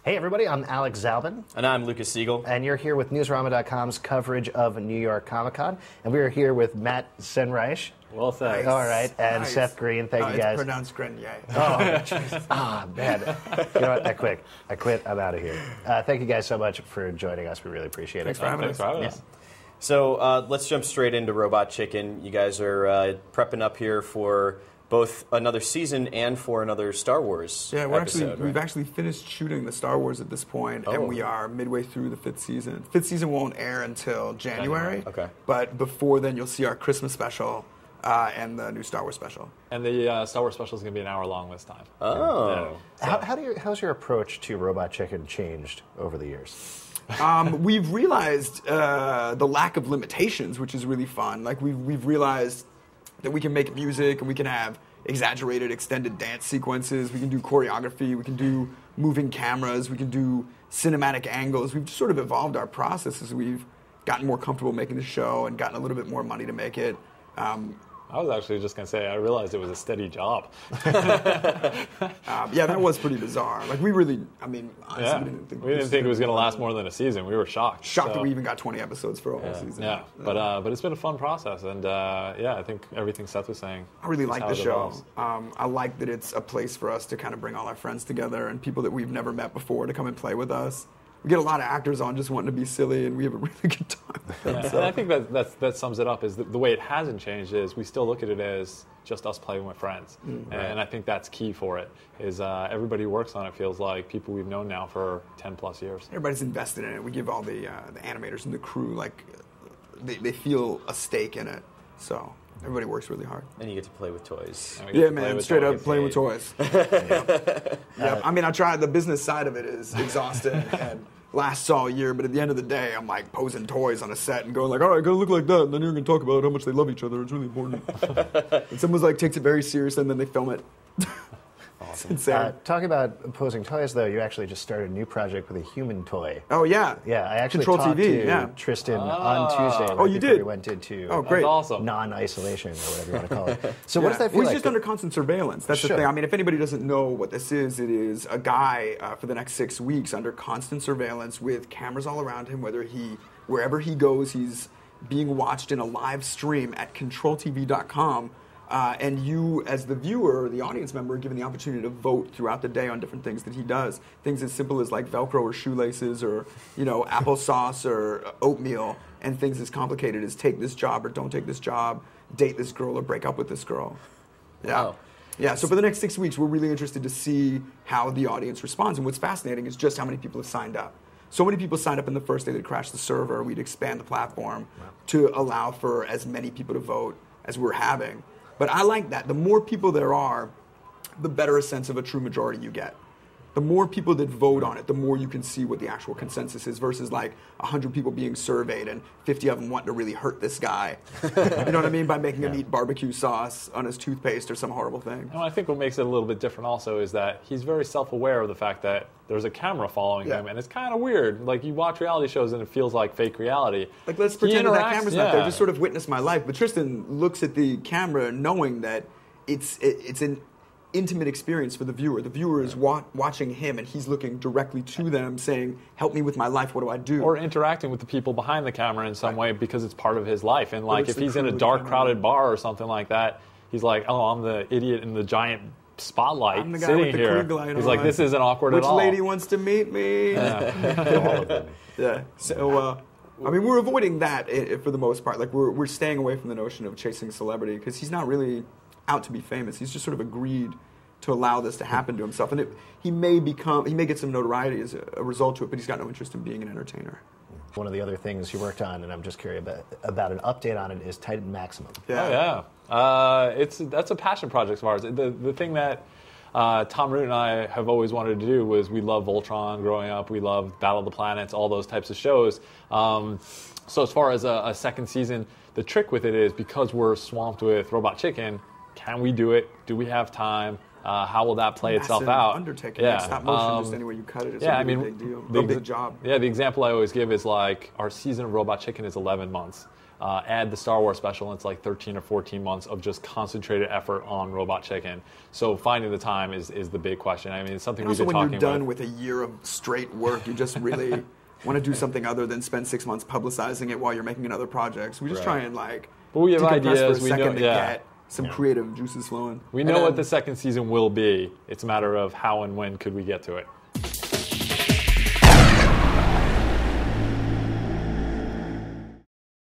Hey everybody, I'm Alex Zalbin. And I'm Lucas Siegel. And you're here with Newsarama.com's coverage of New York Comic Con. And we are here with Matt Senreich. Well, thanks. All right, and Seth Green, thank you guys. It's pronounced Grenier. Man. You know what, I quit, I'm out of here. Thank you guys so much for joining us, we really appreciate it. Thanks for having us. So let's jump straight into Robot Chicken. You guys are prepping up here for both another season and for another Star Wars episode, we've actually finished shooting the Star Wars at this point, and we are midway through the 5th season. 5th season won't air until January. Okay. But before then, you'll see our Christmas special and the new Star Wars special. And the Star Wars special is going to be an hour long this time. Oh. Yeah. How's your approach to Robot Chicken changed over the years? We've realized the lack of limitations, which is really fun. Like we've realized that we can make music and we can have exaggerated, extended dance sequences. We can do choreography. We can do moving cameras. We can do cinematic angles. We've just sort of evolved our process as we've gotten more comfortable making the show and gotten a little bit more money to make it. I was actually just going to say, I realized it was a steady job. Yeah, that was pretty bizarre. Like, we really, honestly, we didn't think it was going to last more than a season. We were shocked. Shocked that we even got 20 episodes for a whole season. Yeah, but it's been a fun process, and I think everything Seth was saying. I really like the show. I like that it's a place for us to kind of bring all our friends together and people that we've never met before to come and play with us. We get a lot of actors on just wanting to be silly, and we have a really good time with them. Yeah, so. And I think that sums it up, is the way it hasn't changed is we still look at it as just us playing with friends. And I think that's key for it, is everybody who works on it feels like people we've known now for 10 plus years. Everybody's invested in it. We give all the animators and the crew, like, they feel a stake in it. So everybody works really hard. And you get to play with toys. Yeah, man, straight up playing with toys. Yep. I mean, I tried. The business side of it is exhausting and lasts all year, but at the end of the day, I'm like posing toys on a set and going like, all right, gotta look like that, and then you're gonna talk about how much they love each other. It's really important. And someone's like takes it very seriously, and then they film it. Awesome. Talking about posing toys, though, you actually just started a new project with a human toy. Oh, yeah. Yeah, I actually Control talked TV, to Tristan on Tuesday. Right you did? We went into great. Awesome. non-isolation, or whatever you want to call it. So what does that feel like? He's just under constant surveillance. That's the thing. I mean, if anybody doesn't know what this is, it is a guy for the next 6 weeks under constant surveillance with cameras all around him, wherever he goes, he's being watched in a live stream at controltv.com. And you, as the viewer, the audience member, are given the opportunity to vote throughout the day on different things that he does. Things as simple as like Velcro or shoelaces or, applesauce or oatmeal, and things as complicated as take this job or don't take this job, date this girl or break up with this girl. Yeah. Wow. Yeah, so for the next 6 weeks, we're really interested to see how the audience responds. And what's fascinating is just how many people have signed up. So many people signed up in the first day that crashed the server. We'd expand the platform to allow for as many people to vote as we're having. But I like that. The more people there are, the better a sense of a true majority you get. The more people that vote on it, the more you can see what the actual consensus is versus like 100 people being surveyed and 50 of them wanting to really hurt this guy. You know what I mean? By making him eat barbecue sauce on his toothpaste or some horrible thing. And I think what makes it a little bit different also is that he's very self-aware of the fact that there's a camera following him, and it's kind of weird. Like, you watch reality shows and it feels like fake reality. Like, let's pretend that camera's not there. Just sort of witness my life. But Tristan looks at the camera knowing that it's an intimate experience for the viewer. The viewer is watching him, and he's looking directly to them, saying, "Help me with my life. What do I do?" Or interacting with the people behind the camera in some way because it's part of his life. And like, if he's in a dark, crowded bar or something like that, he's like, "Oh, I'm the idiot in the giant spotlight I'm the guy sitting with the here." Krieg He's like, "This isn't awkward at all." Which lady wants to meet me? Yeah. So, I mean, we're avoiding that for the most part. Like, we're staying away from the notion of chasing celebrity because he's not really out to be famous. He's just sort of agreed to allow this to happen to himself, and he may get some notoriety as a result to it, but he's got no interest in being an entertainer. One of the other things you worked on, and I'm just curious about an update on it, is Titan Maximum. Yeah. Oh, yeah. That's a passion project of ours. The thing that Tom Root and I have always wanted to do was, we love Voltron growing up. We loved Battle of the Planets, all those types of shows. So as far as a second season, the trick with it is, because we're swamped with Robot Chicken, can we do it? Do we have time? How will that play itself out? Undertaking. Yeah. Stop motion, just anywhere you cut it, it's a big deal. A big job. Yeah, the example I always give is like, our season of Robot Chicken is 11 months. add the Star Wars special, and it's like 13 or 14 months of just concentrated effort on Robot Chicken. So finding the time is the big question. I mean, it's something we've been talking about. Also, when you're done with a year of straight work, you just really want to do something other than spend 6 months publicizing it while you're making another project. So we just try and but we have decompress ideas. for a second to get some creative juices flowing. We know what the second season will be. It's a matter of how and when could we get to it.